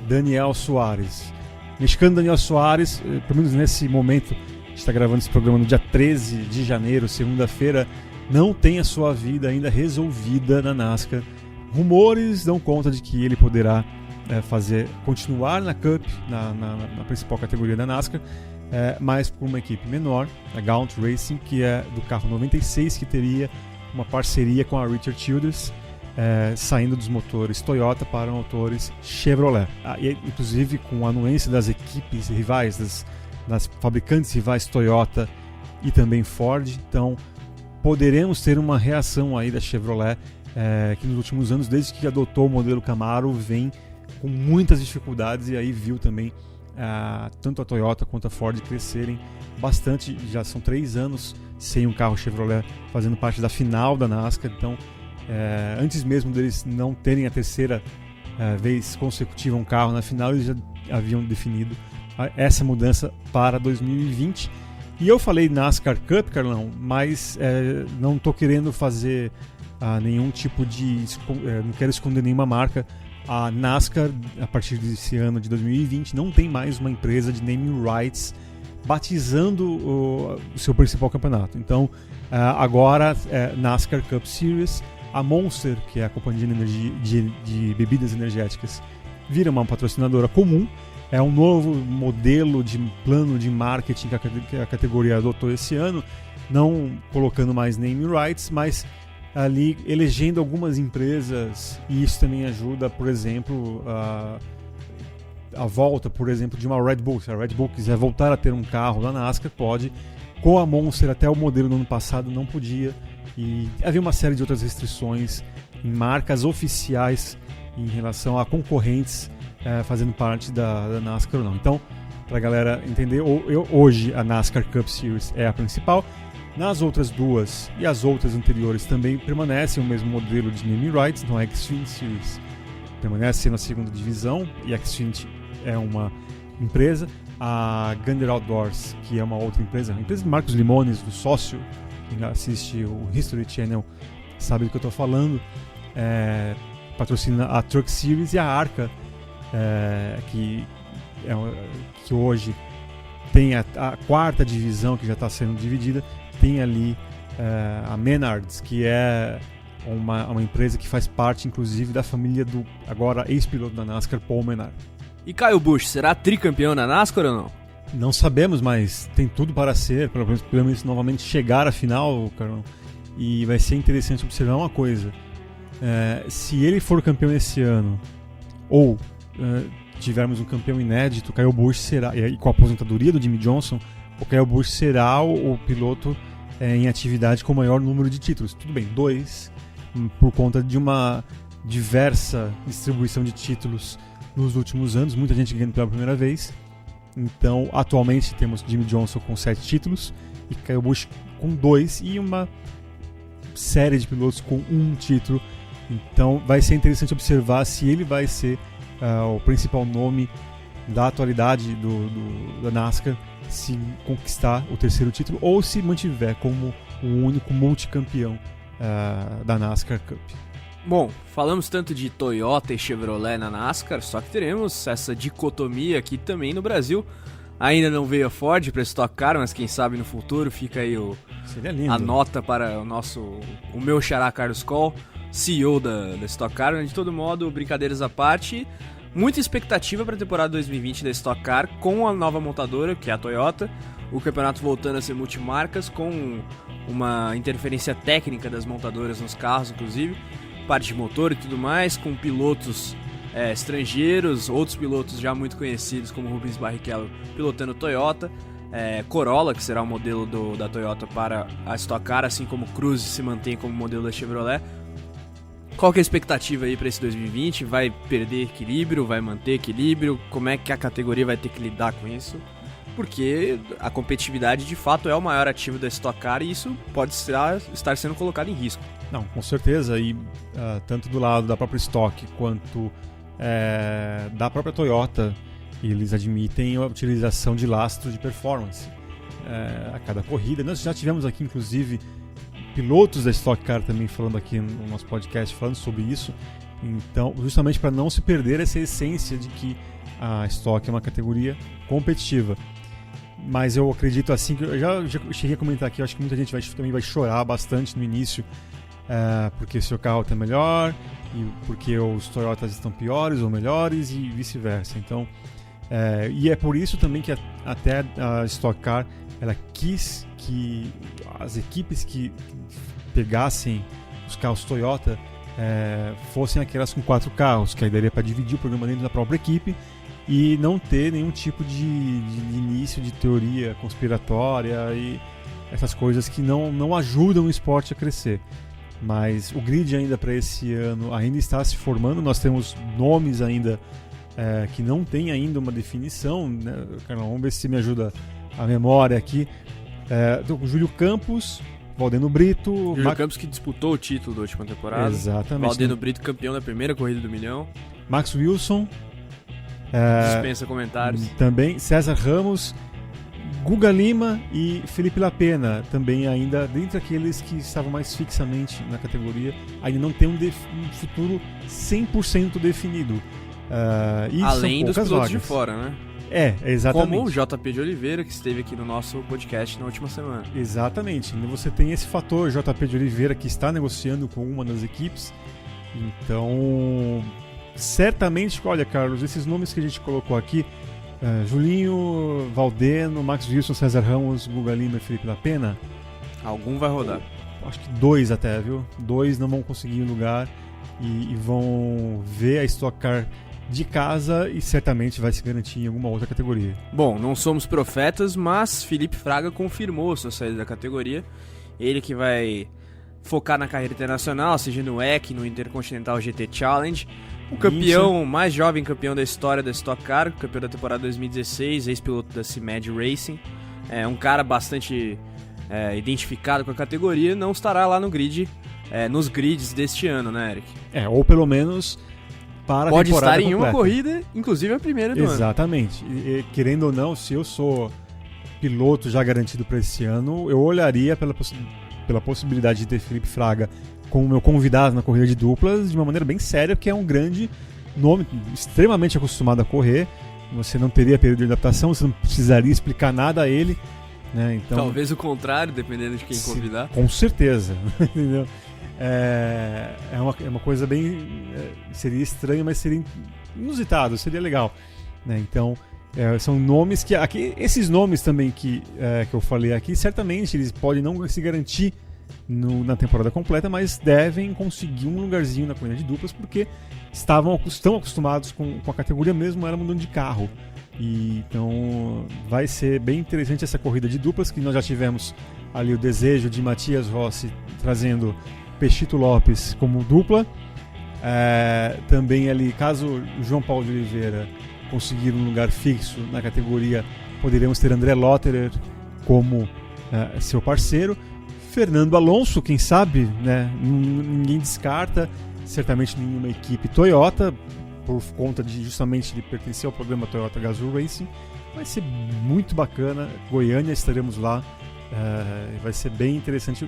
Daniel Suárez. Mexicano Daniel Suárez, pelo menos nesse momento, a gente está gravando esse programa no dia 13 de janeiro, segunda-feira, não tem a sua vida ainda resolvida na NASCAR. rumores dão conta de que ele poderá continuar na Cup, na principal categoria da NASCAR, mas por uma equipe menor, a Gaunt Racing, que é do carro 96, que teria uma parceria com a Richard Childress, saindo dos motores Toyota para motores Chevrolet. E, inclusive com a anuência das equipes rivais, das fabricantes rivais Toyota e também Ford, então poderemos ter uma reação aí da Chevrolet, que nos últimos anos, desde que adotou o modelo Camaro, vem com muitas dificuldades, e aí viu também tanto a Toyota quanto a Ford crescerem bastante. Já são 3 anos sem um carro Chevrolet fazendo parte da final da NASCAR, então antes mesmo deles não terem a terceira vez consecutiva um carro na final, eles já haviam definido essa mudança para 2020. E eu falei NASCAR Cup, Carlão, mas não estou querendo fazer nenhum tipo de... não quero esconder nenhuma marca. A NASCAR, a partir desse ano de 2020, não tem mais uma empresa de naming rights batizando o seu principal campeonato. Então, agora NASCAR Cup Series, a Monster, que é a companhia de bebidas energéticas, vira uma patrocinadora comum. É um novo modelo de plano de marketing que a categoria adotou esse ano, não colocando mais naming rights, mas ali elegendo algumas empresas, e isso também ajuda, por exemplo, a volta, por exemplo, de uma Red Bull. Se a Red Bull quiser voltar a ter um carro da NASCAR, pode. Com a Monster, até o modelo do ano passado não podia, e havia uma série de outras restrições em marcas oficiais em relação a concorrentes fazendo parte da NASCAR ou não. Então, para a galera entender, hoje a NASCAR Cup Series é a principal. Nas outras duas e as outras anteriores também permanecem o mesmo modelo de naming rights. Então a Xfinity Series permanece na segunda divisão, e a Xfinity é uma empresa. A Gander Outdoors, que é uma outra empresa, a empresa de Marcos Limones, do sócio, quem assiste o History Channel sabe do que eu estou falando, patrocina a Truck Series, e a Arca, que hoje tem a quarta divisão, que já está sendo dividida. Tem ali a Menards, que é uma empresa que faz parte, inclusive, da família do agora ex-piloto da NASCAR, Paul Menard. E Kyle Busch, será tricampeão na NASCAR ou não? Não sabemos, mas tem tudo para ser, pelo menos novamente chegar à final, Carlão. E vai ser interessante observar uma coisa. Se ele for campeão esse ano, ou tivermos um campeão inédito, o Kyle Busch será, e com a aposentadoria do Jimmie Johnson, o Kyle Busch será o piloto em atividade com o maior número de títulos. Tudo bem, 2, por conta de uma diversa distribuição de títulos nos últimos anos, muita gente ganhando pela primeira vez. Então, atualmente temos Jimmie Johnson com 7 títulos e Kyle Busch com 2, e uma série de pilotos com 1 título. Então, vai ser interessante observar se ele vai ser o principal nome da atualidade da NASCAR, se conquistar o 3º título, ou se mantiver como o único multicampeão da NASCAR Cup. Bom, falamos tanto de Toyota e Chevrolet na NASCAR, só que teremos essa dicotomia aqui também no Brasil. Ainda não veio a Ford para Stock Car, mas quem sabe no futuro fica aí a nota para o meu xará Carlos Coll, CEO da Stock Car. De todo modo, brincadeiras à parte, muita expectativa para a temporada 2020 da Stock Car com a nova montadora, que é a Toyota. O campeonato voltando a ser multimarcas, com uma interferência técnica das montadoras nos carros, inclusive, parte de motor e tudo mais, com pilotos estrangeiros, outros pilotos já muito conhecidos, como Rubens Barrichello pilotando Toyota, Corolla, que será o modelo da Toyota para a Stock Car, assim como Cruze se mantém como modelo da Chevrolet. Qual que é a expectativa aí para esse 2020? Vai perder equilíbrio? Vai manter equilíbrio? Como é que a categoria vai ter que lidar com isso? Porque a competitividade de fato é o maior ativo da Stock Car, e isso pode estar sendo colocado em risco. Não, com certeza, e tanto do lado da própria Stock quanto da própria Toyota, eles admitem a utilização de lastro de performance a cada corrida. Nós já tivemos aqui, inclusive, pilotos da Stock Car também falando aqui no nosso podcast, falando sobre isso. Então, justamente para não se perder essa essência de que a Stock é uma categoria competitiva. Mas eu acredito, assim, que eu já cheguei a comentar aqui, eu acho que muita gente também vai chorar bastante no início, porque seu carro está melhor, e porque os Toyotas estão piores ou melhores e vice-versa. Então, e é por isso também que até a Stock Car ela quis que as equipes que pegassem os carros Toyota fossem aquelas com 4 carros, que aí daria para dividir o programa dentro da própria equipe e não ter nenhum tipo de início de teoria conspiratória e essas coisas que não ajudam o esporte a crescer. Mas o grid ainda para esse ano ainda está se formando, nós temos nomes ainda que não tem ainda uma definição, né? Carlão, vamos ver se me ajuda a memória aqui. Júlio Campos, Valdeno Brito... Júlio Campos que disputou o título da última temporada. Exatamente. Valdeno Brito campeão da primeira corrida do milhão. Max Wilson. Dispensa comentários. Também César Ramos, Guga Lima e Felipe Lapena, também ainda dentre aqueles que estavam mais fixamente na categoria, ainda não tem um futuro 100% definido. Além dos pilotos de fora, né? Exatamente. Como o JP de Oliveira, que esteve aqui no nosso podcast na última semana. Exatamente. Você tem esse fator, JP de Oliveira, que está negociando com uma das equipes. Então, certamente, olha, Carlos, esses nomes que a gente colocou aqui, Julinho, Valdeno, Max Wilson, César Ramos, Guga Lima e Felipe Lapena, algum vai rodar. Acho que 2 até, viu? 2 não vão conseguir lugar e vão ver a Stock Car de casa e certamente vai se garantir em alguma outra categoria. Bom, não somos profetas, mas Felipe Fraga confirmou sua saída da categoria. Ele que vai focar na carreira internacional, seja no WEC, no Intercontinental GT Challenge. O campeão, mais jovem campeão da história da Stock Car, campeão da temporada 2016, ex-piloto da CIMAD Racing. É um cara bastante identificado com a categoria, não estará lá no grid, nos grids deste ano, né, Eric? Ou pelo menos para pode a temporada estar em completa. uma corrida, inclusive a primeira do ano. Exatamente. E, querendo ou não, se eu sou piloto já garantido para esse ano, eu olharia pela possibilidade de ter Felipe Fraga como meu convidado na corrida de duplas de uma maneira bem séria, porque é um grande nome, extremamente acostumado a correr. Você não teria período de adaptação, você não precisaria explicar nada a ele, né? Então, talvez o contrário, dependendo de quem convidar. Com certeza. Entendeu? É uma coisa bem... seria estranho, mas seria inusitado, seria legal, né? Então, são nomes que... esses nomes também que eu falei aqui, certamente eles podem não se garantir na temporada completa, mas devem conseguir um lugarzinho na corrida de duplas, porque estão acostumados com a categoria mesmo, era mudando de carro. Então vai ser bem interessante essa corrida de duplas, que nós já tivemos ali o desejo de Matias Rossi trazendo Pechito Lopes como dupla. Também ali, caso o João Paulo de Oliveira conseguir um lugar fixo na categoria, poderemos ter André Lotterer como seu parceiro. Fernando Alonso, quem sabe, né? Ninguém descarta, certamente nenhuma equipe Toyota, por conta justamente de pertencer ao programa Toyota Gazoo Racing. Vai ser muito bacana, Goiânia, estaremos lá, vai ser bem interessante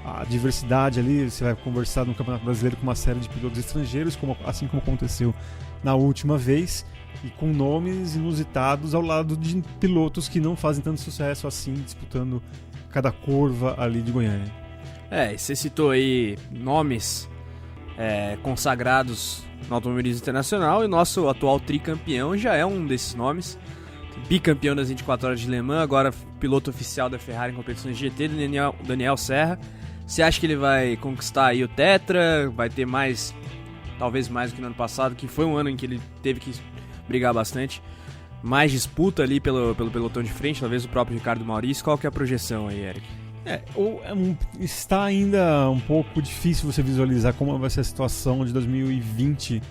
a diversidade ali. Você vai conversar no Campeonato Brasileiro com uma série de pilotos estrangeiros, assim como aconteceu na última vez, e com nomes inusitados ao lado de pilotos que não fazem tanto sucesso assim, disputando cada curva ali de Goiânia. Você citou aí nomes consagrados no automobilismo internacional, e nosso atual tricampeão já é um desses nomes, bicampeão das 24 horas de Le Mans, agora piloto oficial da Ferrari em competições GT, Daniel Serra. Você acha que ele vai conquistar aí o Tetra? Vai ter mais, talvez mais do que no ano passado, que foi um ano em que ele teve que brigar bastante, mais disputa ali pelo pelotão de frente, talvez o próprio Ricardo Maurício. Qual que é a projeção aí, Eric? Está ainda um pouco difícil você visualizar como vai ser a situação de 2020,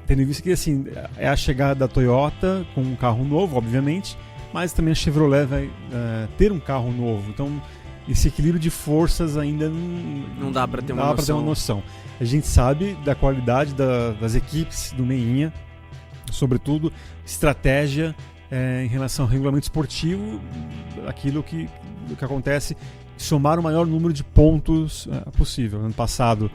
tendo em vista que assim, é a chegada da Toyota com um carro novo, obviamente, mas também a Chevrolet vai ter um carro novo. Então, esse equilíbrio de forças ainda não dá para ter uma noção. A gente sabe da qualidade das equipes do Meinha, sobretudo estratégia em relação ao regulamento esportivo, aquilo que acontece, somar o maior número de pontos possível. Ano passado,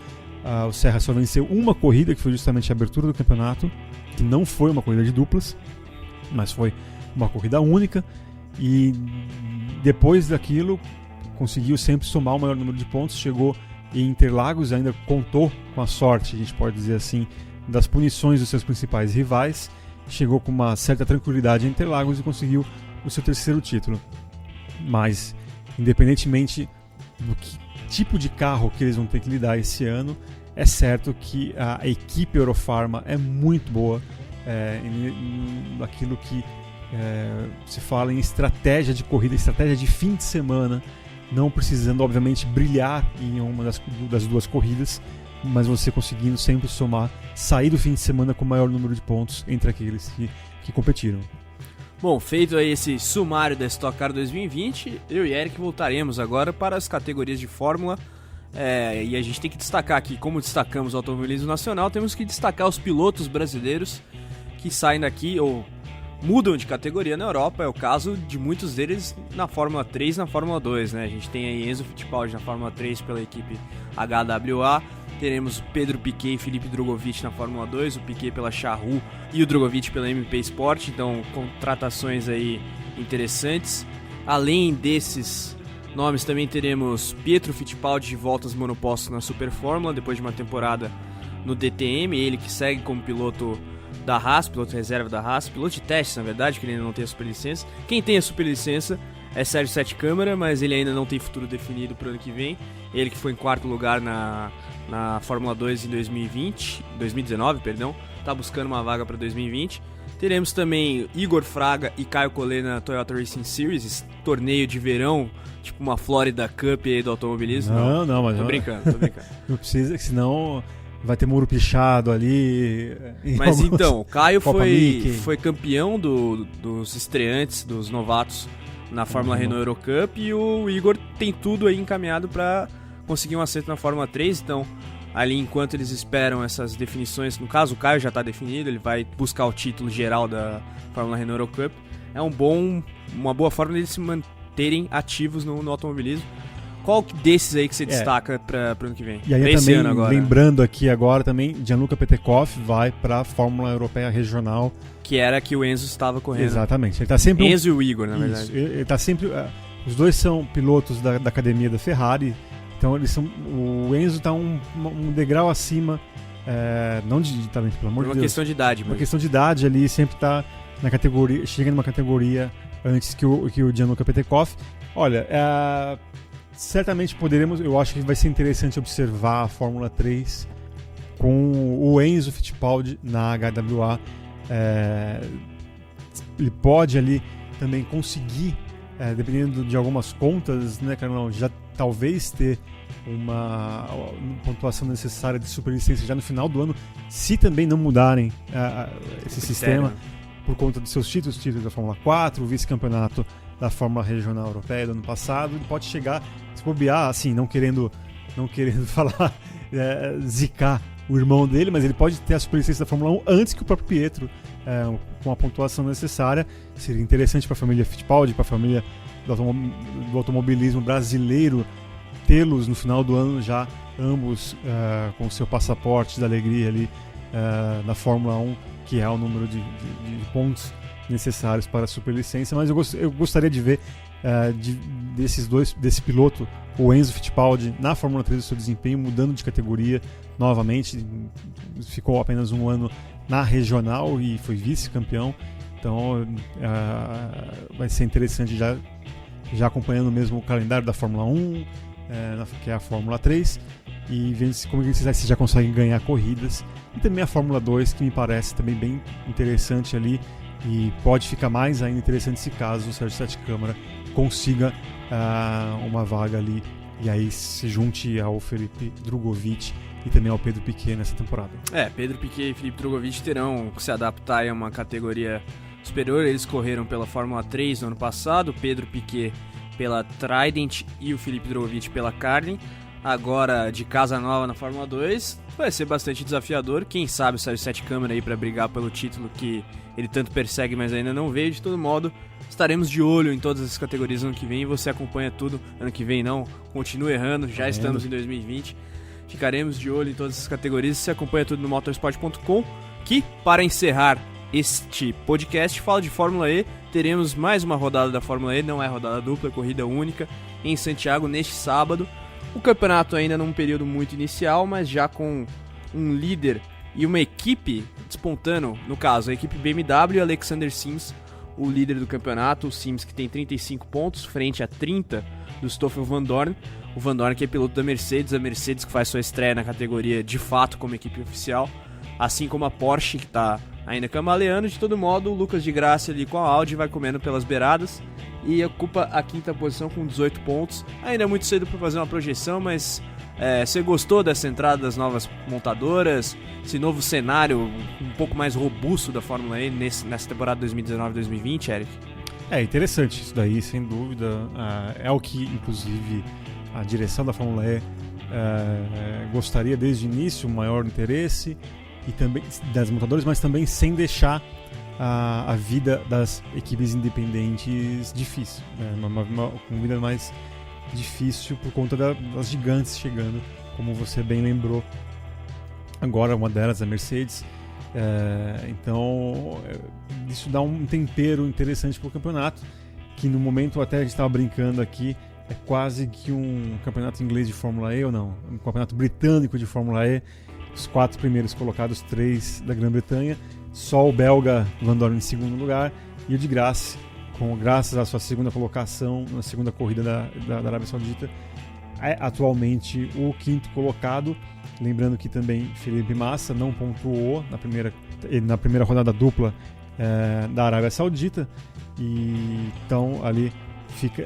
o Serra só venceu uma corrida, que foi justamente a abertura do campeonato, que não foi uma corrida de duplas, mas foi uma corrida única, e depois daquilo conseguiu sempre somar o maior número de pontos, chegou e Interlagos ainda contou com a sorte, a gente pode dizer assim, das punições dos seus principais rivais, chegou com uma certa tranquilidade em Interlagos e conseguiu o seu terceiro título. Mas, independentemente do que tipo de carro que eles vão ter que lidar esse ano, é certo que a equipe Eurofarma é muito boa naquilo que se fala em estratégia de corrida, estratégia de fim de semana, não precisando, obviamente, brilhar em uma das duas corridas, mas você conseguindo sempre somar, sair do fim de semana com o maior número de pontos entre aqueles que competiram. Bom, feito aí esse sumário da Stock Car 2020, eu e Eric voltaremos agora para as categorias de Fórmula. E a gente tem que destacar aqui, como destacamos o automobilismo nacional, temos que destacar os pilotos brasileiros que saem daqui ou mudam de categoria na Europa. É o caso de muitos deles na Fórmula 3 e na Fórmula 2, né? A gente tem aí Enzo Fittipaldi na Fórmula 3 pela equipe HWA, teremos Pedro Piquet e Felipe Drogovic na Fórmula 2, o Piquet pela Charrua e o Drogovic pela MP Sport, então contratações aí interessantes. Além desses nomes, também teremos Pietro Fittipaldi de voltas monopostos na Super Fórmula, depois de uma temporada no DTM, ele que segue como piloto da Haas, piloto reserva da Haas, piloto de testes, na verdade, que ele ainda não tem a superlicença. Quem tem a superlicença é Sérgio Sete Câmara, mas ele ainda não tem futuro definido para o ano que vem. Ele que foi em quarto lugar na Fórmula 2 em 2019, está buscando uma vaga para 2020. Teremos também Igor Fraga e Caio Collet na Toyota Racing Series, esse torneio de verão, tipo uma Florida Cup aí do automobilismo. Não, mas... Tô brincando. Não precisa, senão vai ter muro pichado ali. Mas então, o Caio foi campeão dos estreantes, dos novatos na Fórmula Renault Eurocup, e o Igor tem tudo aí encaminhado para conseguir um assento na Fórmula 3, então ali enquanto eles esperam essas definições, no caso o Caio já está definido, ele vai buscar o título geral da Fórmula Renault Eurocup, é uma boa forma de eles se manterem ativos no automobilismo. Qual desses aí que você destaca para o ano que vem? E aí também, lembrando aqui agora também, Gianluca Petekoff vai para a Fórmula Europeia Regional. Que era que o Enzo estava correndo. Exatamente. Ele tá sempre Enzo e o Igor, na verdade. Isso, ele tá sempre... Os dois são pilotos da academia da Ferrari, então o Enzo está um degrau acima, não de talento, pelo amor de Deus. Uma questão de idade. Uma questão de idade ali, sempre está na categoria, chega numa categoria antes que o Gianluca Petekoff. Olha, certamente eu acho que vai ser interessante observar a Fórmula 3 com o Enzo Fittipaldi na HWA. Ele pode ali também conseguir, dependendo de algumas contas, né, Carlão, já talvez ter uma pontuação necessária de superlicença já no final do ano, se também não mudarem esse sistema, por conta dos seus títulos da Fórmula 4, o vice-campeonato da Fórmula Regional Europeia do ano passado. Ele pode chegar, se bobear, assim, não querendo falar, zicar o irmão dele, mas ele pode ter a superlicença da Fórmula 1 antes que o próprio Pietro, com a pontuação necessária. Seria interessante para a família Fittipaldi, para a família do automobilismo brasileiro, tê-los no final do ano já, ambos com o seu passaporte da alegria ali na Fórmula 1, que é o número de pontos necessários para a superlicença. Mas eu gostaria de ver desse piloto, o Enzo Fittipaldi, na Fórmula 3, o seu desempenho mudando de categoria novamente. Ficou apenas um ano na regional e foi vice-campeão, então vai ser interessante já acompanhando mesmo o calendário da Fórmula 1, que é a Fórmula 3, e vendo como eles já conseguem ganhar corridas, e também a Fórmula 2, que me parece também bem interessante ali, e pode ficar mais ainda interessante se caso o Sérgio Sete Câmara consiga uma vaga ali, e aí se junte ao Felipe Drogovic e também ao Pedro Piquet nessa temporada. Pedro Piquet e Felipe Drogovic terão que se adaptar a uma categoria superior. Eles correram pela Fórmula 3 no ano passado, o Pedro Piquet pela Trident e o Felipe Drogovic pela Carlin. Agora de casa nova na Fórmula 2, vai ser bastante desafiador. Quem sabe o Sérgio Sete Câmara aí para brigar pelo título que ele tanto persegue, mas ainda não veio. De todo modo, estaremos de olho em todas as categorias ano que vem, e você acompanha tudo. Ano que vem não, continua errando, já estamos em 2020. Ficaremos de olho em todas as categorias e você acompanha tudo no motorsport.com, que, para encerrar este podcast, fala de Fórmula E. Teremos mais uma rodada da Fórmula E, não é rodada dupla, é corrida única, em Santiago neste sábado. O campeonato ainda num período muito inicial, mas já com um líder e uma equipe despontando, no caso a equipe BMW e Alexander Sims, o líder do campeonato, o Sims que tem 35 pontos, frente a 30 do Stoffel Vandoorne, o Vandoorne que é piloto da Mercedes, a Mercedes que faz sua estreia na categoria de fato como equipe oficial, assim como a Porsche que está ainda cambaleando. De todo modo, o Lucas de Grassi ali com a Audi vai comendo pelas beiradas e ocupa a 5ª posição com 18 pontos, ainda é muito cedo para fazer uma projeção, mas... você gostou dessa entrada das novas montadoras, esse novo cenário um pouco mais robusto da Fórmula E nessa temporada 2019-2020, Eric? É interessante isso daí, sem dúvida. É o que, inclusive, a direção da Fórmula E gostaria desde o início, um maior interesse e também das montadoras, mas também sem deixar a vida das equipes independentes difícil, né? Uma vida mais difícil por conta das gigantes chegando, como você bem lembrou. Agora uma delas, a Mercedes. Então isso dá um tempero interessante para o campeonato, que no momento até a gente estava brincando aqui, é quase que um campeonato inglês de Fórmula E ou não, um campeonato britânico de Fórmula E. Os 4 primeiros colocados, 3 da Grã-Bretanha, só o belga Vandoorne em segundo lugar e o de Grassi, graças à sua segunda colocação na segunda corrida da Arábia Saudita, é atualmente o 5º colocado. Lembrando que também Felipe Massa não pontuou na primeira rodada dupla da Arábia Saudita, e então ali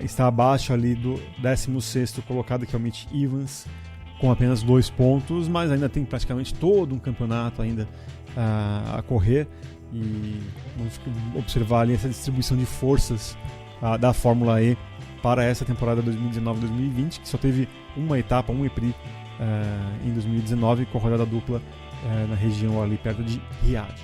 está abaixo ali do 16º colocado, que é o Mitch Evans, com apenas 2 pontos, mas ainda tem praticamente todo um campeonato ainda a correr. E vamos observar ali essa distribuição de forças da Fórmula E para essa temporada 2019-2020, que só teve uma etapa, um EPRI em 2019, com a rodada dupla na região ali perto de Riyadh.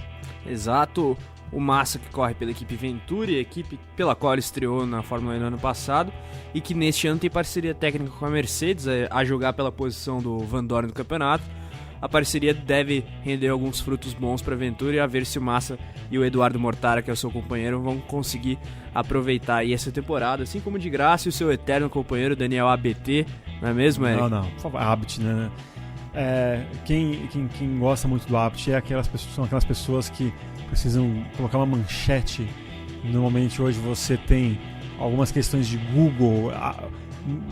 Exato, o Massa que corre pela equipe Venturi, a equipe pela qual ele estreou na Fórmula E no ano passado, e que neste ano tem parceria técnica com a Mercedes, a jogar pela posição do Vandoorne no campeonato. A parceria deve render alguns frutos bons para a Venturi, a ver se o Massa e o Eduardo Mortara, que é o seu companheiro, vão conseguir aproveitar aí essa temporada, assim como de Graça e o seu eterno companheiro Daniel ABT, não é mesmo, Eric? Não, por favor, Abt, né? Quem gosta muito do Abt são aquelas pessoas que precisam colocar uma manchete. Normalmente hoje você tem algumas questões de Google,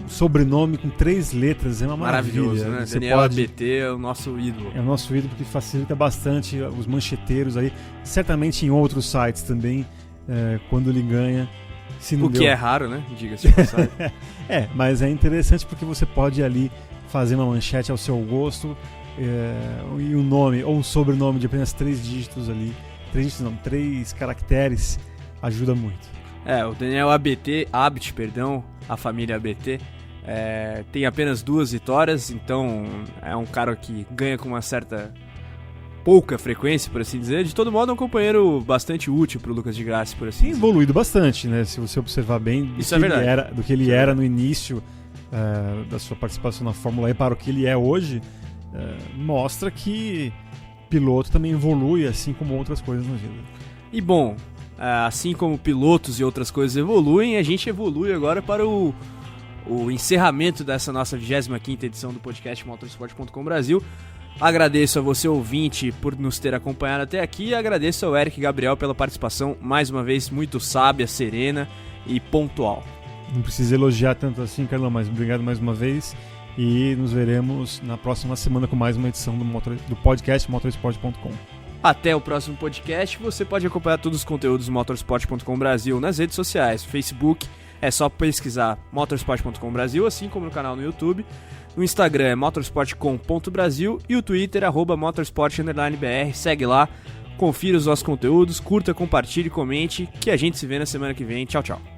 sobrenome com 3 letras, é uma maravilha, né? Daniel ABT é o nosso ídolo. É o nosso ídolo porque facilita bastante os mancheteiros aí, certamente em outros sites também, quando ele ganha. O que é raro, né? Diga-se de passagem. Mas é interessante porque você pode ali fazer uma manchete ao seu gosto, e um nome ou um sobrenome de apenas 3 dígitos ali, 3 caracteres, ajuda muito. O Daniel Abt, a família ABT, tem apenas 2 vitórias, então é um cara que ganha com uma certa pouca frequência, por assim dizer. De todo modo, é um companheiro bastante útil para o Lucas de Grassi, por assim dizer. Tem evoluído bastante, né? Se você observar bem do que ele era no início da sua participação na Fórmula E para o que ele é hoje, mostra que piloto também evolui, assim como outras coisas na vida. E bom, assim como pilotos e outras coisas evoluem, a gente evolui agora para o encerramento dessa nossa 25ª edição do podcast Motorsport.com Brasil. Agradeço a você, ouvinte, por nos ter acompanhado até aqui, e agradeço ao Eric Gabriel pela participação, mais uma vez, muito sábia, serena e pontual. Não precisa elogiar tanto assim, Carlão, mas obrigado mais uma vez, e nos veremos na próxima semana com mais uma edição do podcast Motorsport.com. Até o próximo podcast. Você pode acompanhar todos os conteúdos do Motorsport.com Brasil nas redes sociais. Facebook, é só pesquisar Motorsport.com Brasil, assim como no canal no YouTube. No Instagram é motorsport.com.brasil e o Twitter @motorsport_br. Segue lá, confira os nossos conteúdos, curta, compartilhe, comente, que a gente se vê na semana que vem. Tchau, tchau.